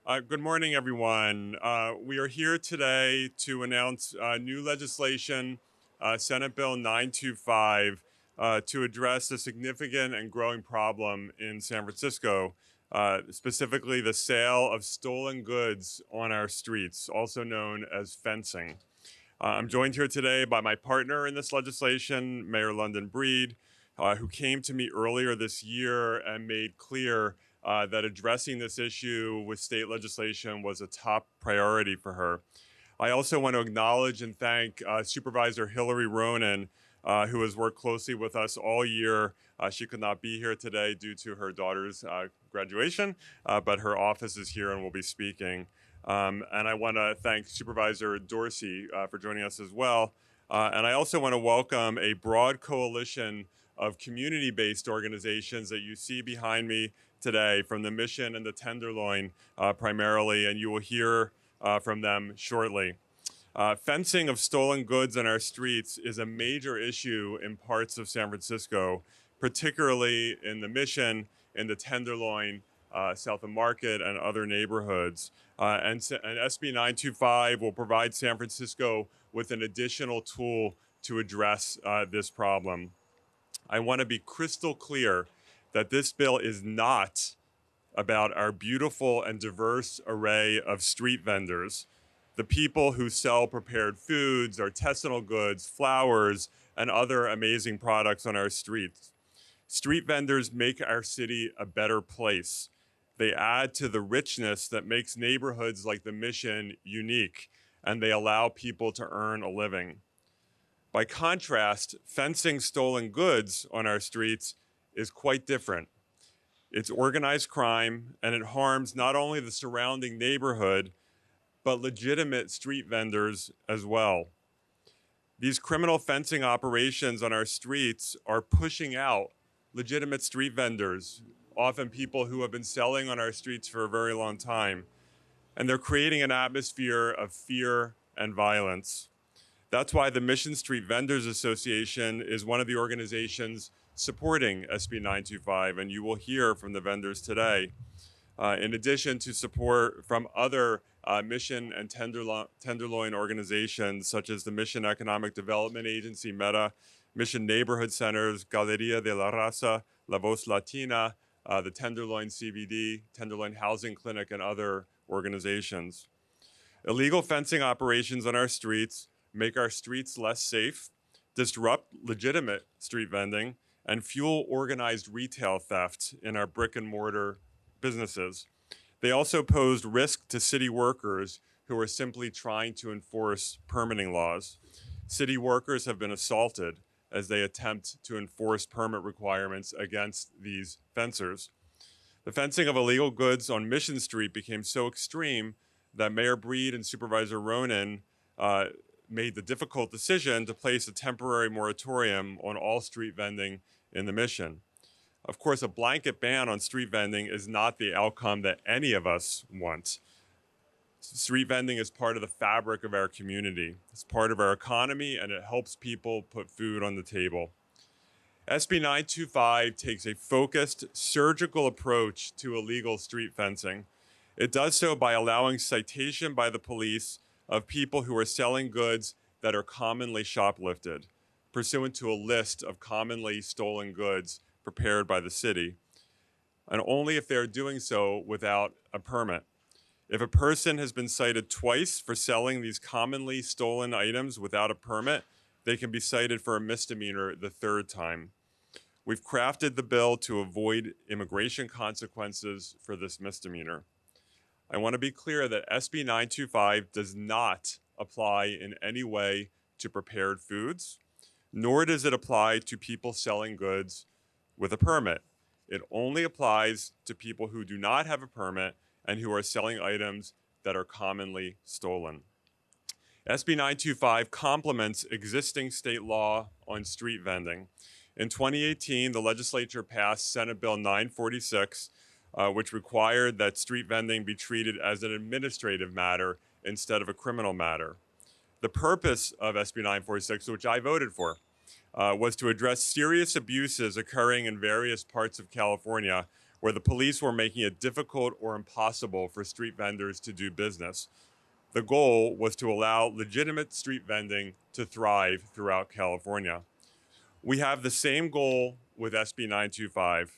Good morning, everyone. We are here today to announce new legislation, Senate Bill 925, to address a significant and growing problem in San Francisco, specifically the sale of stolen goods on our streets, also known as fencing. I'm joined here today by my partner in this legislation, Mayor London Breed, who came to me earlier this year and made clear that addressing this issue with state legislation was a top priority for her. I also want to acknowledge and thank Supervisor Hillary Ronen, who has worked closely with us all year. She could not be here today due to her daughter's graduation, but her office is here and will be speaking. And I want to thank Supervisor Dorsey for joining us as well. And I also want to welcome a broad coalition of community-based organizations that you see behind me today, from the Mission and the Tenderloin primarily, and you will hear from them shortly. Fencing of stolen goods on our streets is a major issue in parts of San Francisco, particularly in the Mission, in the Tenderloin, South of Market, and other neighborhoods. And SB 925 will provide San Francisco with an additional tool to address this problem. I want to be crystal clear that this bill is not about our beautiful and diverse array of street vendors, the people who sell prepared foods, artisanal goods, flowers, and other amazing products on our streets. Street vendors make our city a better place. They add to the richness that makes neighborhoods like the Mission unique, and they allow people to earn a living. By contrast, fencing stolen goods on our streets is quite different. It's organized crime, and it harms not only the surrounding neighborhood, but legitimate street vendors as well. These criminal fencing operations on our streets are pushing out legitimate street vendors, often people who have been selling on our streets for a very long time, and they're creating an atmosphere of fear and violence. That's why the Mission Street Vendors Association is one of the organizations supporting SB 925, and you will hear from the vendors today. In addition to support from other Mission and Tenderloin organizations, such as the Mission Economic Development Agency, META, Mission Neighborhood Centers, Galeria de la Raza, La Voz Latina, the Tenderloin CBD, Tenderloin Housing Clinic, and other organizations. Illegal fencing operations on our streets make our streets less safe, disrupt legitimate street vending, and fuel organized retail theft in our brick and mortar businesses. They also posed risk to city workers who are simply trying to enforce permitting laws. City workers have been assaulted as they attempt to enforce permit requirements against these fencers. The fencing of illegal goods on Mission Street became so extreme that Mayor Breed and Supervisor Ronen made the difficult decision to place a temporary moratorium on all street vending in the Mission. Of course, a blanket ban on street vending is not the outcome that any of us want. Street vending is part of the fabric of our community. It's part of our economy, and it helps people put food on the table. SB 925 takes a focused, surgical approach to illegal street fencing. It does so by allowing citation by the police of people who are selling goods that are commonly shoplifted, pursuant to a list of commonly stolen goods prepared by the city, and only if they're doing so without a permit. If a person has been cited twice for selling these commonly stolen items without a permit, they can be cited for a misdemeanor the third time. We've crafted the bill to avoid immigration consequences for this misdemeanor. I want to be clear that SB 925 does not apply in any way to prepared foods, nor does it apply to people selling goods with a permit. It only applies to people who do not have a permit and who are selling items that are commonly stolen. SB 925 complements existing state law on street vending. In 2018, the legislature passed Senate Bill 946, which required that street vending be treated as an administrative matter instead of a criminal matter. The purpose of SB 946, which I voted for, was to address serious abuses occurring in various parts of California where the police were making it difficult or impossible for street vendors to do business. The goal was to allow legitimate street vending to thrive throughout California. We have the same goal with SB 925.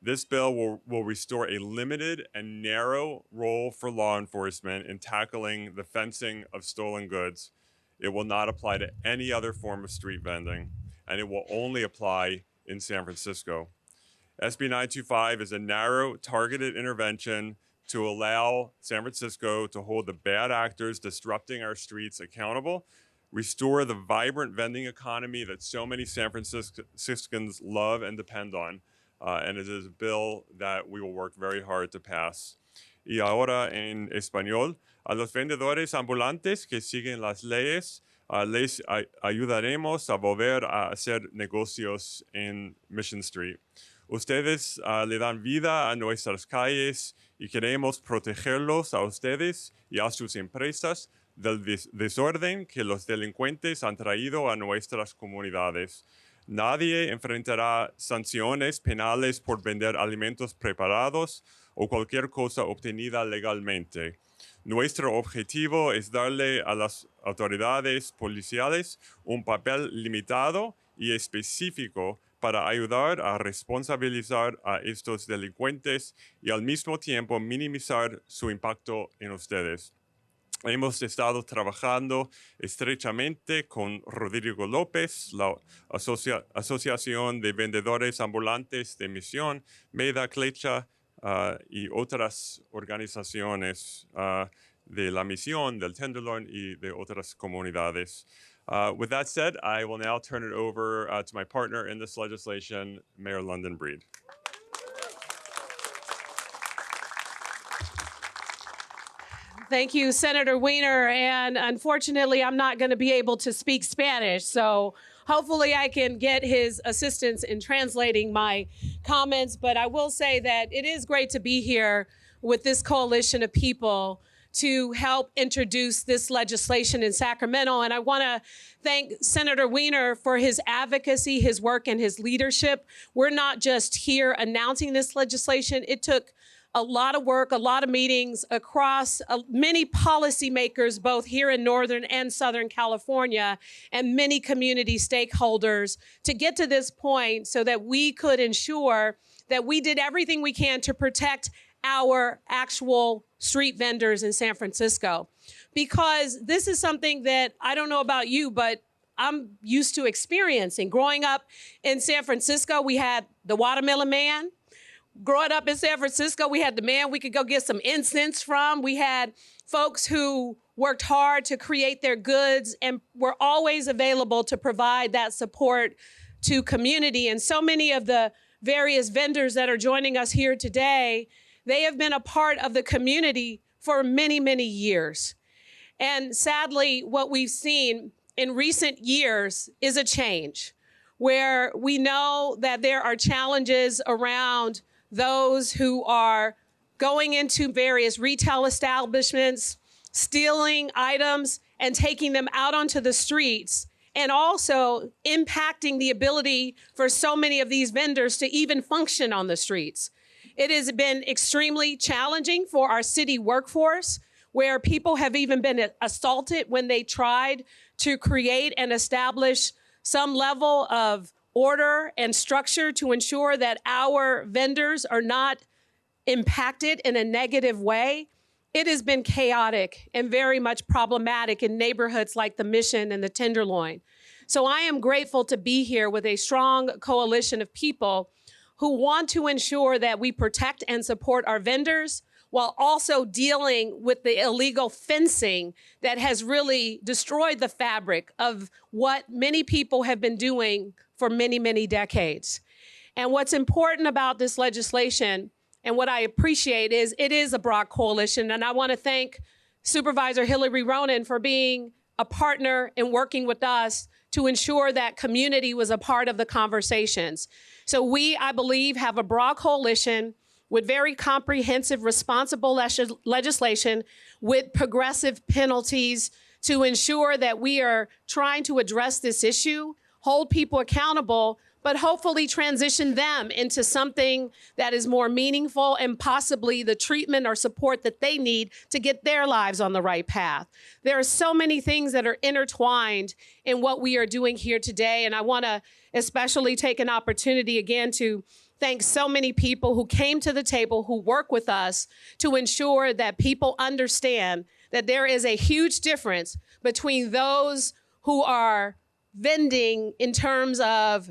This bill will restore a limited and narrow role for law enforcement in tackling the fencing of stolen goods. It will not apply to any other form of street vending, and it will only apply in San Francisco. SB 925 is a narrow, targeted intervention to allow San Francisco to hold the bad actors disrupting our streets accountable, restore the vibrant vending economy that so many San Franciscans love and depend on, and it is a bill that we will work very hard to pass. Y ahora en español, a los vendedores ambulantes que siguen las leyes, les ayudaremos a volver a hacer negocios en Mission Street. Ustedes le dan vida a nuestras calles y queremos protegerlos a ustedes y a sus empresas del desorden que los delincuentes han traído a nuestras comunidades. Nadie enfrentará sanciones penales por vender alimentos preparados o cualquier cosa obtenida legalmente. Nuestro objetivo es darle a las autoridades policiales un papel limitado y específico para ayudar a responsabilizar a estos delincuentes y al mismo tiempo minimizar su impacto en ustedes. Hemos estado trabajando estrechamente con Rodrigo López, la Asociación de Vendedores Ambulantes de Misión, Meda Clecha y otras organizaciones de la Misión, del Tenderloin y de otras comunidades. With that said, I will now turn it over to my partner in this legislation, Mayor London Breed. Thank you, Senator Wiener. And unfortunately, I'm not going to be able to speak Spanish. So hopefully I can get his assistance in translating my comments. But I will say that it is great to be here with this coalition of people to help introduce this legislation in Sacramento. And I want to thank Senator Wiener for his advocacy, his work, and his leadership. We're not just here announcing this legislation. It took a lot of work, a lot of meetings across many policymakers, both here in Northern and Southern California, and many community stakeholders to get to this point so that we could ensure that we did everything we can to protect our actual street vendors in San Francisco. Because this is something that I don't know about you, but I'm used to experiencing. Growing up in San Francisco, we had the Watermelon Man. Growing up in San Francisco, we had the man we could go get some incense from. We had folks who worked hard to create their goods and were always available to provide that support to community. And so many of the various vendors that are joining us here today, they have been a part of the community for many, many years. And sadly, what we've seen in recent years is a change where we know that there are challenges around those who are going into various retail establishments, stealing items and taking them out onto the streets, and also impacting the ability for so many of these vendors to even function on the streets. It has been extremely challenging for our city workforce, where people have even been assaulted when they tried to create and establish some level of order and structure to ensure that our vendors are not impacted in a negative way. It has been chaotic and very much problematic in neighborhoods like the Mission and the Tenderloin. So I am grateful to be here with a strong coalition of people who want to ensure that we protect and support our vendors while also dealing with the illegal fencing that has really destroyed the fabric of what many people have been doing for many, many decades. And what's important about this legislation and what I appreciate is it is a broad coalition. And I want to thank Supervisor Hillary Ronen for being a partner in working with us to ensure that community was a part of the conversations. So we, I believe, have a broad coalition with very comprehensive, responsible legislation with progressive penalties to ensure that we are trying to address this issue, hold people accountable, but hopefully transition them into something that is more meaningful and possibly the treatment or support that they need to get their lives on the right path. There are so many things that are intertwined in what we are doing here today, and I want to especially take an opportunity again to thank so many people who came to the table, who work with us to ensure that people understand that there is a huge difference between those who are vending in terms of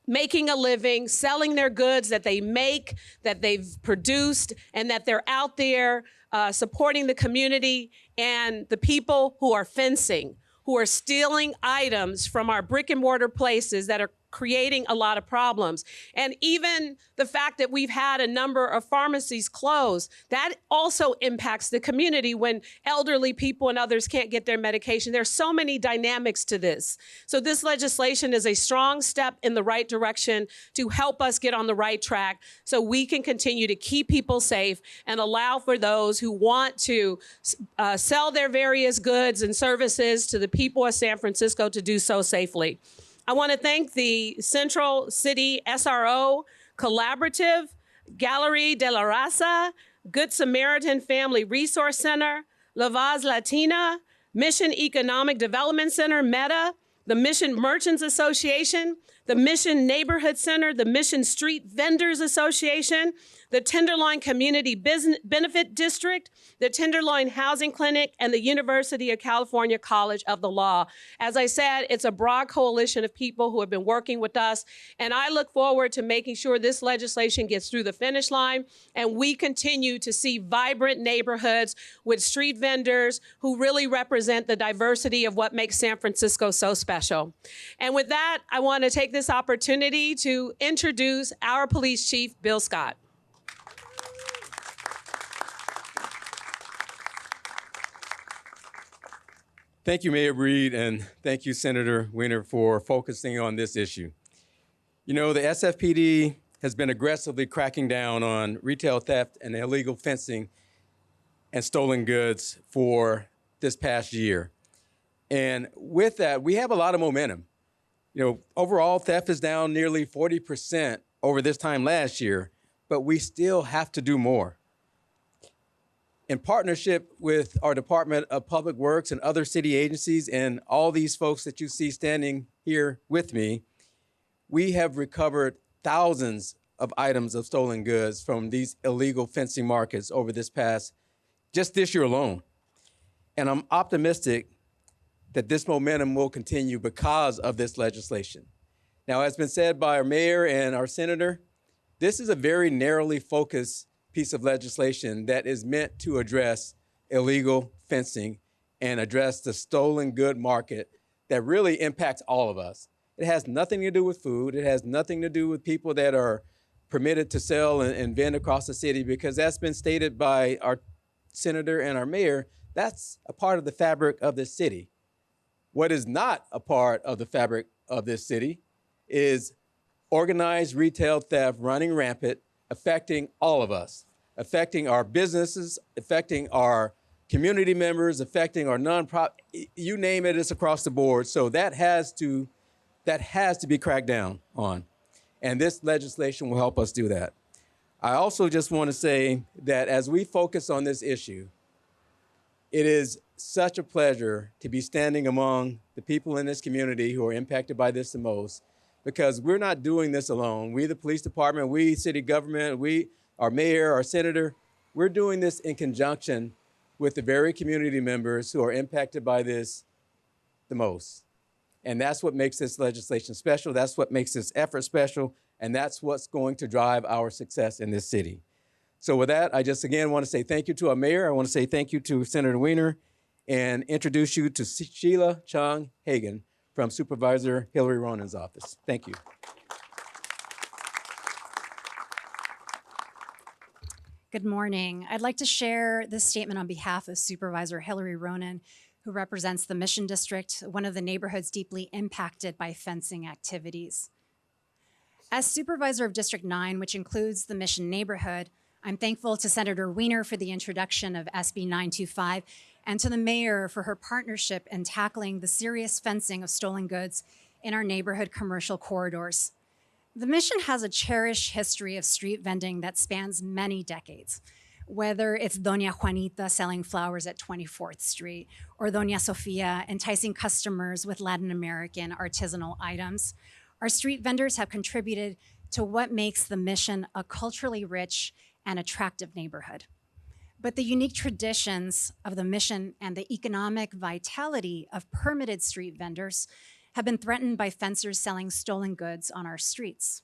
making a living, selling their goods that they make, that they've produced, and that they're out there supporting the community, and the people who are fencing, who are stealing items from our brick and mortar places that are creating a lot of problems. And even the fact that we've had a number of pharmacies close, that also impacts the community when elderly people and others can't get their medication. There's so many dynamics to this. So this legislation is a strong step in the right direction to help us get on the right track so we can continue to keep people safe and allow for those who want to sell their various goods and services to the people of San Francisco to do so safely. I want to thank the Central City SRO Collaborative, Gallery de la Raza, Good Samaritan Family Resource Center, La Vaz Latina, Mission Economic Development Center, META, the Mission Merchants Association, the Mission Neighborhood Center, the Mission Street Vendors Association, the Tenderloin Community Benefit District, the Tenderloin Housing Clinic, and the University of California College of the Law. As I said, it's a broad coalition of people who have been working with us, and I look forward to making sure this legislation gets through the finish line and we continue to see vibrant neighborhoods with street vendors who really represent the diversity of what makes San Francisco so special. And with that, I want to take this opportunity to introduce our police chief, Bill Scott. Thank you, Mayor Breed, and thank you, Senator Wiener, for focusing on this issue. You know, the SFPD has been aggressively cracking down on retail theft and illegal fencing and stolen goods for this past year. And with that, we have a lot of momentum. You know, overall theft is down nearly 40% over this time last year, but we still have to do more. In partnership with our Department of Public Works and other city agencies and all these folks that you see standing here with me, we have recovered thousands of items of stolen goods from these illegal fencing markets over just this year alone. And I'm optimistic that this momentum will continue because of this legislation. Now, as has been said by our mayor and our senator, this is a very narrowly focused piece of legislation that is meant to address illegal fencing and address the stolen good market that really impacts all of us. It has nothing to do with food. It has nothing to do with people that are permitted to sell and vend across the city, because that's been stated by our senator and our mayor. That's a part of the fabric of this city. What is not a part of the fabric of this city is organized retail theft running rampant, affecting all of us, affecting our businesses, affecting our community members, affecting our nonprofit, you name it, it's across the board. So that has to be cracked down on. And this legislation will help us do that. I also just want to say that as we focus on this issue, it is such a pleasure to be standing among the people in this community who are impacted by this the most, because we're not doing this alone. We, the police department, we, city government, we, our mayor, our senator, we're doing this in conjunction with the very community members who are impacted by this the most. And that's what makes this legislation special. That's what makes this effort special. And that's what's going to drive our success in this city. So with that, I just again want to say thank you to our mayor. I want to say thank you to Senator Wiener and introduce you to Sheila Chong Hagan from Supervisor Hillary Ronan's office. Thank you. Good morning. I'd like to share this statement on behalf of Supervisor Hillary Ronan, who represents the Mission District, one of the neighborhoods deeply impacted by fencing activities. As Supervisor of District 9, which includes the Mission neighborhood, I'm thankful to Senator Wiener for the introduction of SB 925 and to the mayor for her partnership in tackling the serious fencing of stolen goods in our neighborhood commercial corridors. The Mission has a cherished history of street vending that spans many decades, whether it's Doña Juanita selling flowers at 24th Street or Doña Sofia enticing customers with Latin American artisanal items. Our street vendors have contributed to what makes the Mission a culturally rich and attractive neighborhood. But the unique traditions of the Mission and the economic vitality of permitted street vendors have been threatened by fencers selling stolen goods on our streets.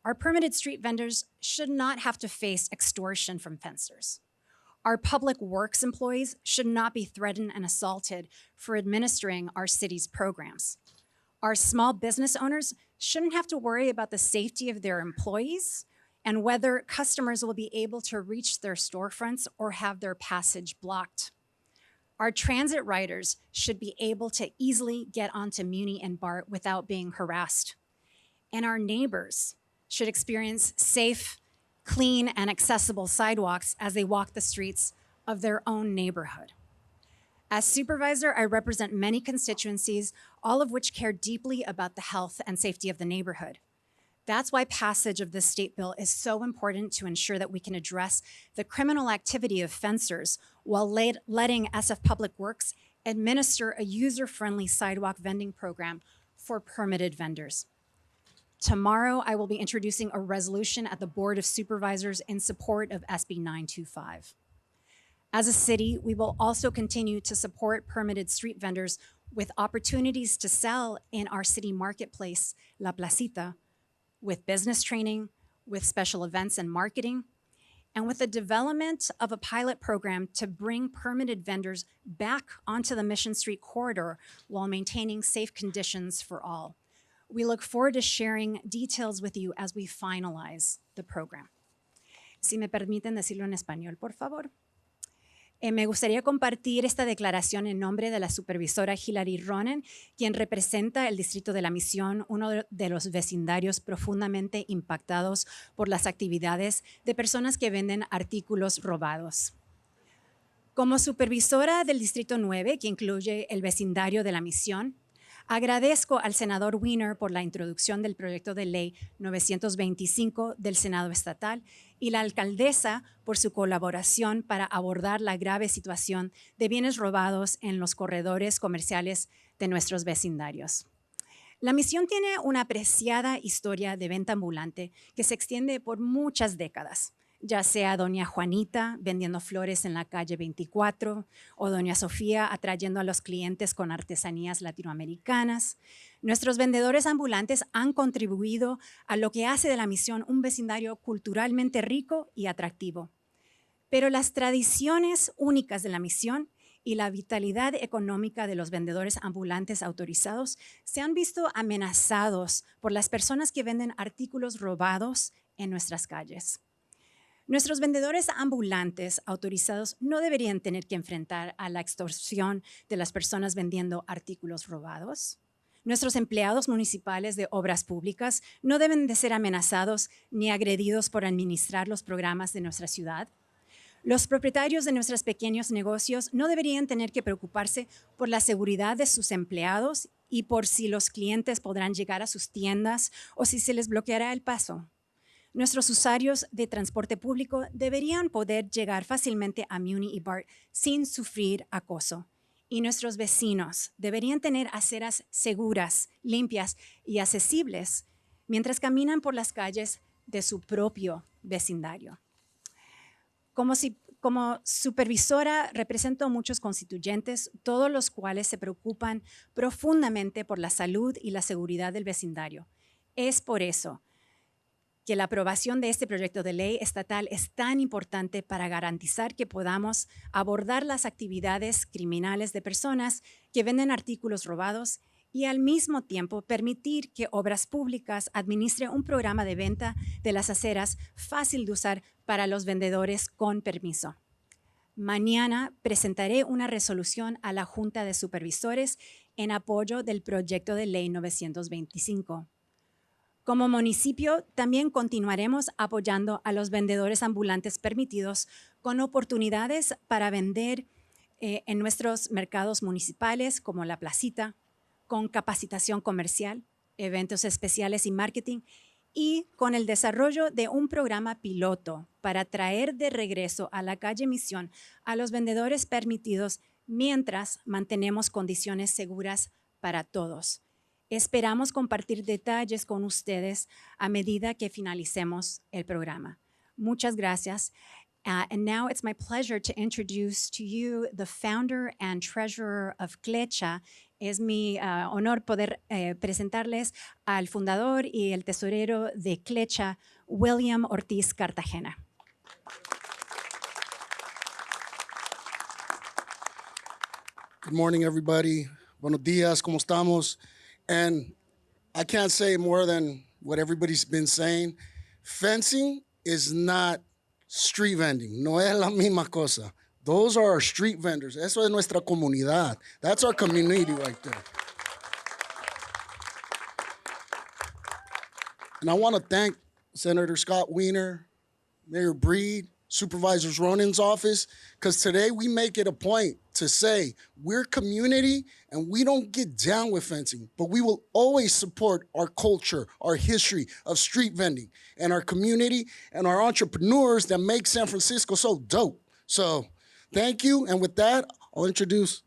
Our permitted street vendors should not have to face extortion from fencers. Our public works employees should not be threatened and assaulted for administering our city's programs. Our small business owners shouldn't have to worry about the safety of their employees and whether customers will be able to reach their storefronts or have their passage blocked. Our transit riders should be able to easily get onto Muni and BART without being harassed. And our neighbors should experience safe, clean, and accessible sidewalks as they walk the streets of their own neighborhood. As supervisor, I represent many constituencies, all of which care deeply about the health and safety of the neighborhood. That's why passage of this state bill is so important to ensure that we can address the criminal activity of fencers while letting SF Public Works administer a user-friendly sidewalk vending program for permitted vendors. Tomorrow, I will be introducing a resolution at the Board of Supervisors in support of SB 925. As a city, we will also continue to support permitted street vendors with opportunities to sell in our city marketplace, La Placita, with business training, with special events and marketing, and with the development of a pilot program to bring permitted vendors back onto the Mission Street corridor while maintaining safe conditions for all. We look forward to sharing details with you as we finalize the program. Si me permiten decirlo en español, por favor. Me gustaría compartir esta declaración en nombre de la supervisora Hilary Ronen, quien representa el Distrito de la Misión, uno de los vecindarios profundamente impactados por las actividades de personas que venden artículos robados. Como supervisora del Distrito 9, que incluye el vecindario de la Misión, agradezco al senador Wiener por la introducción del proyecto de ley 925 del Senado Estatal y la alcaldesa por su colaboración para abordar la grave situación de bienes robados en los corredores comerciales de nuestros vecindarios. La Misión tiene una apreciada historia de venta ambulante que se extiende por muchas décadas, ya sea Doña Juanita vendiendo flores en la calle 24 o Doña Sofía atrayendo a los clientes con artesanías latinoamericanas. Nuestros vendedores ambulantes han contribuido a lo que hace de la Misión un vecindario culturalmente rico y atractivo. Pero las tradiciones únicas de la Misión y la vitalidad económica de los vendedores ambulantes autorizados se han visto amenazados por las personas que venden artículos robados en nuestras calles. Nuestros vendedores ambulantes autorizados no deberían tener que enfrentar a la extorsión de las personas vendiendo artículos robados. Nuestros empleados municipales de obras públicas no deben de ser amenazados ni agredidos por administrar los programas de nuestra ciudad. Los propietarios de nuestros pequeños negocios no deberían tener que preocuparse por la seguridad de sus empleados y por si los clientes podrán llegar a sus tiendas o si se les bloqueará el paso. Nuestros usuarios de transporte público deberían poder llegar fácilmente a Muni y BART sin sufrir acoso. Y nuestros vecinos deberían tener aceras seguras, limpias y accesibles mientras caminan por las calles de su propio vecindario. Como supervisora represento a muchos constituyentes, todos los cuales se preocupan profundamente por la salud y la seguridad del vecindario. Es por eso que la aprobación de este proyecto de ley estatal es tan importante para garantizar que podamos abordar las actividades criminales de personas que venden artículos robados y al mismo tiempo permitir que Obras Públicas administre un programa de venta de las aceras fácil de usar para los vendedores con permiso. Mañana presentaré una resolución a la Junta de Supervisores en apoyo del proyecto de ley 925. Como municipio, también continuaremos apoyando a los vendedores ambulantes permitidos con oportunidades para vender en nuestros mercados municipales como La Placita, con capacitación comercial, eventos especiales y marketing, y con el desarrollo de un programa piloto para traer de regreso a la calle Misión a los vendedores permitidos mientras mantenemos condiciones seguras para todos. Esperamos compartir detalles con ustedes a medida que finalicemos el programa. Muchas gracias. And now it's my pleasure to introduce to you the founder and treasurer of Clecha. Es mi honor poder presentarles al fundador y el tesorero de Clecha, William Ortiz Cartagena. Good morning, everybody. Buenos días, ¿cómo estamos? And I can't say more than what everybody's been saying. Fencing is not street vending. No es la misma cosa. Those are our street vendors. Eso es nuestra comunidad. That's our community right there. And I want to thank Senator Scott Wiener, Mayor Breed, Supervisor Ronan's office, because today we make it a point to say we're community and we don't get down with fencing, but we will always support our culture, our history of street vending, and our community and our entrepreneurs that make San Francisco so dope. So thank you. And with that, I'll introduce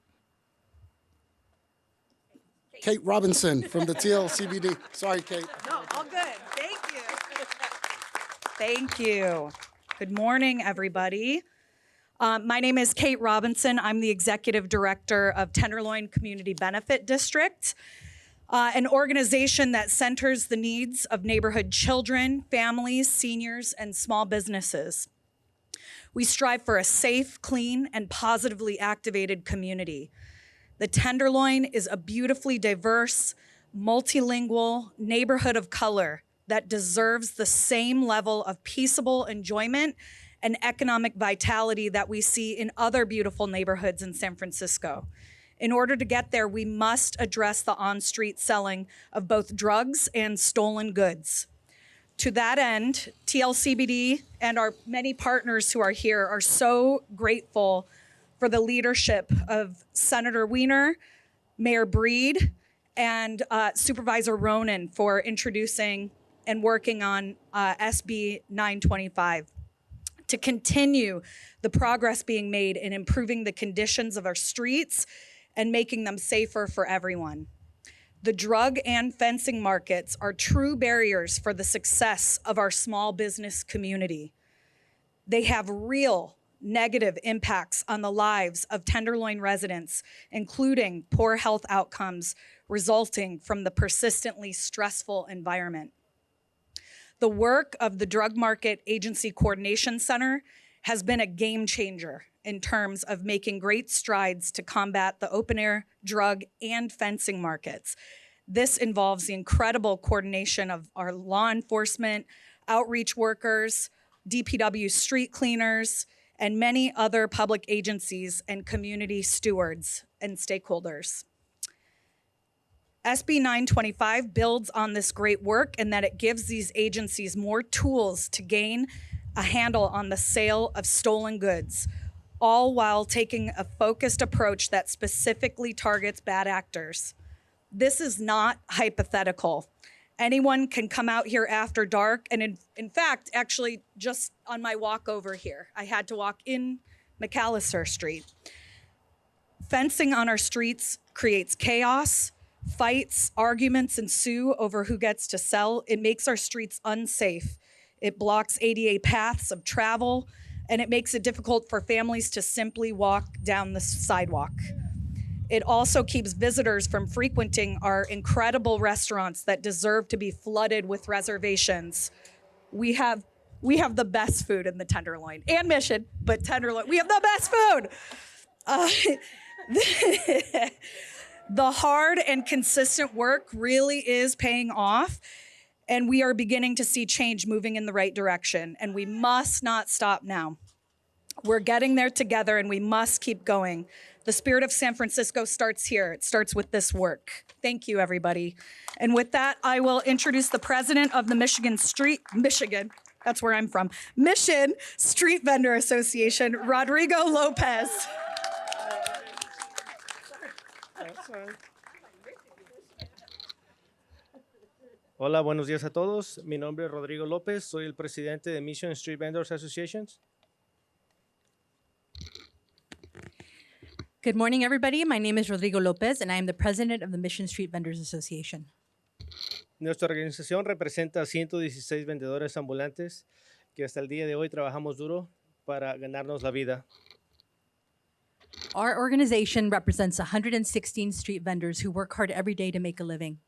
Kate Robinson from the TLCBD. Sorry, Kate. No, all good. Thank you. Thank you. Good morning, everybody. My name is Kate Robinson. I'm the Executive Director of Tenderloin Community Benefit District, an organization that centers the needs of neighborhood children, families, seniors, and small businesses. We strive for a safe, clean, and positively activated community. The Tenderloin is a beautifully diverse, multilingual neighborhood of color that deserves the same level of peaceable enjoyment and economic vitality that we see in other beautiful neighborhoods in San Francisco. In order to get there, we must address the on-street selling of both drugs and stolen goods. To that end, TLCBD and our many partners who are here are so grateful for the leadership of Senator Wiener, Mayor Breed, and Supervisor Ronan for introducing and working on SB 925 to continue the progress being made in improving the conditions of our streets and making them safer for everyone. The drug and fencing markets are true barriers for the success of our small business community. They have real negative impacts on the lives of Tenderloin residents, including poor health outcomes resulting from the persistently stressful environment. The work of the Drug Market Agency Coordination Center has been a game changer in terms of making great strides to combat the open-air drug and fencing markets. This involves the incredible coordination of our law enforcement, outreach workers, DPW street cleaners, and many other public agencies and community stewards and stakeholders. SB 925 builds on this great work in that it gives these agencies more tools to gain a handle on the sale of stolen goods, all while taking a focused approach that specifically targets bad actors. This is not hypothetical. Anyone can come out here after dark, and in fact, actually, just on my walk over here, I had to walk in McAllister Street. Fencing on our streets creates chaos. Fights, arguments ensue over who gets to sell. It makes our streets unsafe. It blocks ADA paths of travel, and it makes it difficult for families to simply walk down the sidewalk. It also keeps visitors from frequenting our incredible restaurants that deserve to be flooded with reservations. We have the best food in the Tenderloin and Mission, but Tenderloin, we have the best food. The hard and consistent work really is paying off, and we are beginning to see change moving in the right direction, and we must not stop now. We're getting there together, and we must keep going. The spirit of San Francisco starts here. It starts with this work. Thank you, everybody. And with that, I will introduce the president of the Mission, that's where I'm from, Mission Street Vendor Association, Rodrigo Lopez. Hola, buenos días a todos. Mi nombre es Rodrigo López. Soy el presidente de Mission Street Vendors Associations. Good morning, everybody. My name is Rodrigo Lopez, and I am the president of the Mission Street Vendors Association. Nuestra organización representa a 116 vendedores ambulantes que hasta el día de hoy trabajamos duro para ganarnos la vida. Our organization represents 116 street vendors who work hard every day to make a living.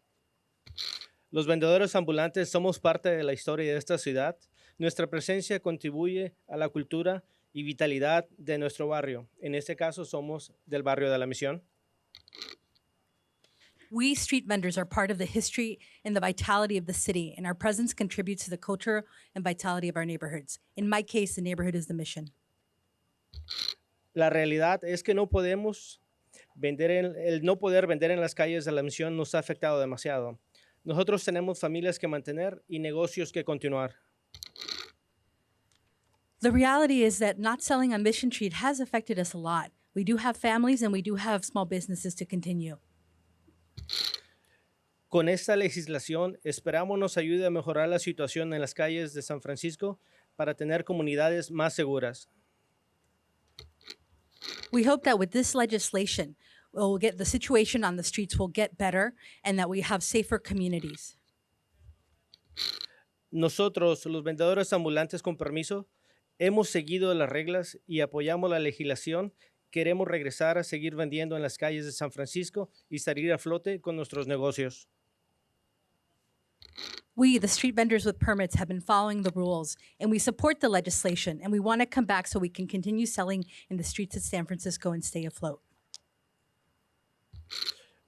Los vendedores ambulantes somos parte de la historia de esta ciudad. Nuestra presencia contribuye a la cultura y vitalidad de nuestro barrio. En este caso, somos del barrio de la Misión. We street vendors are part of the history and the vitality of the city, and our presence contributes to the culture and vitality of our neighborhoods. In my case, the neighborhood is the Mission. La realidad es que no podemos el no poder vender en las calles de la Misión nos ha afectado demasiado. Nosotros tenemos familias que mantener y negocios que continuar. The reality is that not selling on Mission Street has affected us a lot. We do have families and we do have small businesses to continue. Con esta legislación esperamos nos ayude a mejorar la situación en las calles de San Francisco para tener comunidades más seguras. We hope that with this legislation, the situation on the streets will get better and that we have safer communities. Nosotros, los vendedores ambulantes con permiso, hemos seguido las reglas y apoyamos la legislación. Queremos regresar a seguir vendiendo en las calles de San Francisco y salir a flote con nuestros negocios. We, the street vendors with permits, have been following the rules, and we support the legislation, and we want to come back so we can continue selling in the streets of San Francisco and stay afloat.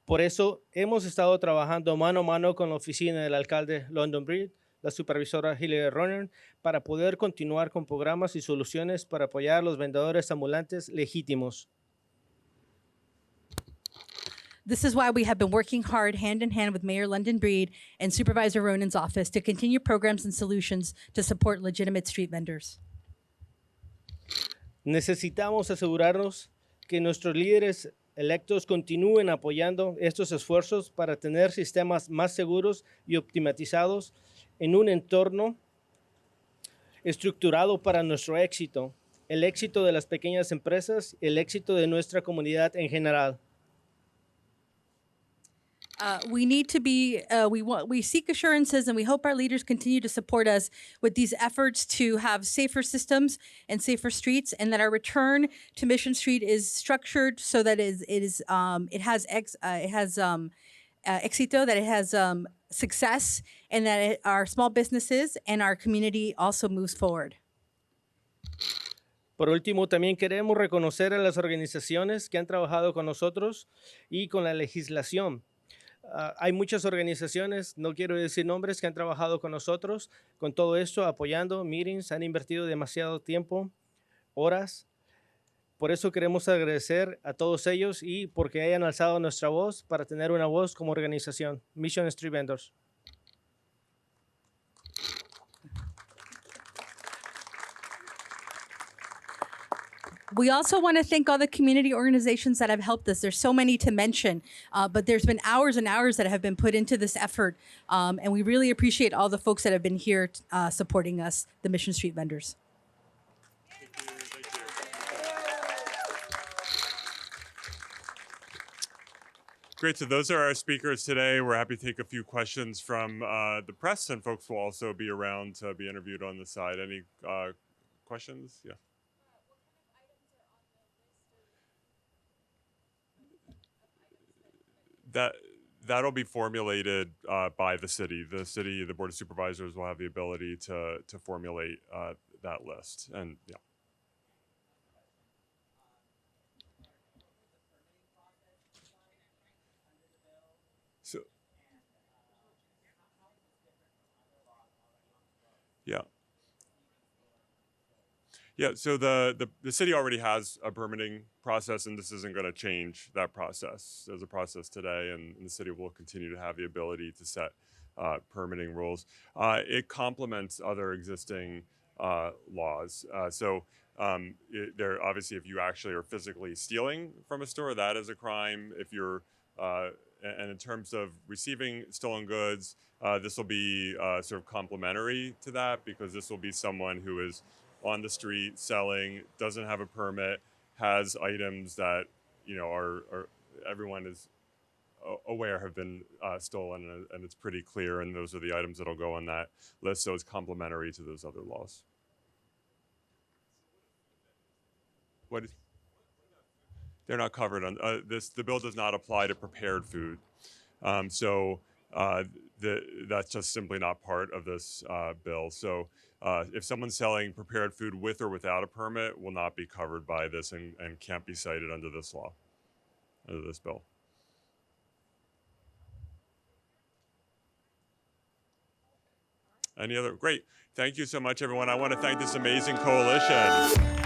Por eso, hemos estado trabajando mano a mano con la oficina del alcalde London Breed, la supervisora Hilary Ronan, para poder continuar con programas y soluciones para apoyar a los vendedores ambulantes legítimos. This is why we have been working hard hand in hand with Mayor London Breed and Supervisor Ronan's office to continue programs and solutions to support legitimate street vendors. Necesitamos asegurarnos que nuestros líderes electos continúen apoyando estos esfuerzos para tener sistemas más seguros y optimizados en un entorno estructurado para nuestro éxito, el éxito de las pequeñas empresas, el éxito de nuestra comunidad en general. We need to be, we seek assurances and we hope our leaders continue to support us with these efforts to have safer systems and safer streets, and that our return to Mission Street is structured so that it has éxito, that it has success, and that our small businesses and our community also moves forward. Por último, también queremos reconocer a las organizaciones que han trabajado con nosotros y con la legislación. Hay muchas organizaciones, no quiero decir nombres, que han trabajado con nosotros, con todo esto, apoyando meetings, han invertido demasiado tiempo, horas. Por eso queremos agradecer a todos ellos y porque hayan alzado nuestra voz para tener una voz como organización, Mission Street Vendors. We also want to thank all the community organizations that have helped us. There's so many to mention, but there's been hours and hours that have been put into this effort, and we really appreciate all the folks that have been here supporting us, the Mission Street vendors. Great. So those are our speakers today. We're happy to take a few questions from the press, and folks will also be around to be interviewed on the side. Any questions? Yeah. That'll be formulated by the city. The Board of Supervisors will have the ability to formulate that list. And yeah. So yeah. Yeah, so the city already has a permitting process, and this isn't going to change that process. There's a process today, and the city will continue to have the ability to set permitting rules. It complements other existing laws. There obviously, if you actually are physically stealing from a store, that is a crime. If you're and in terms of receiving stolen goods, this will be sort of complementary to that, because this will be someone who is on the street selling, doesn't have a permit, has items that are everyone is aware have been stolen, and it's pretty clear, and those are the items that'll go on that list. So it's complementary to those other laws. What is? They're not covered on this. The bill does not apply to prepared food, so that's just simply not part of this bill. So if someone's selling prepared food with or without a permit, will not be covered by this and can't be cited under this law, under this bill. Any other? Great. Thank you so much, everyone. I want to thank this amazing coalition.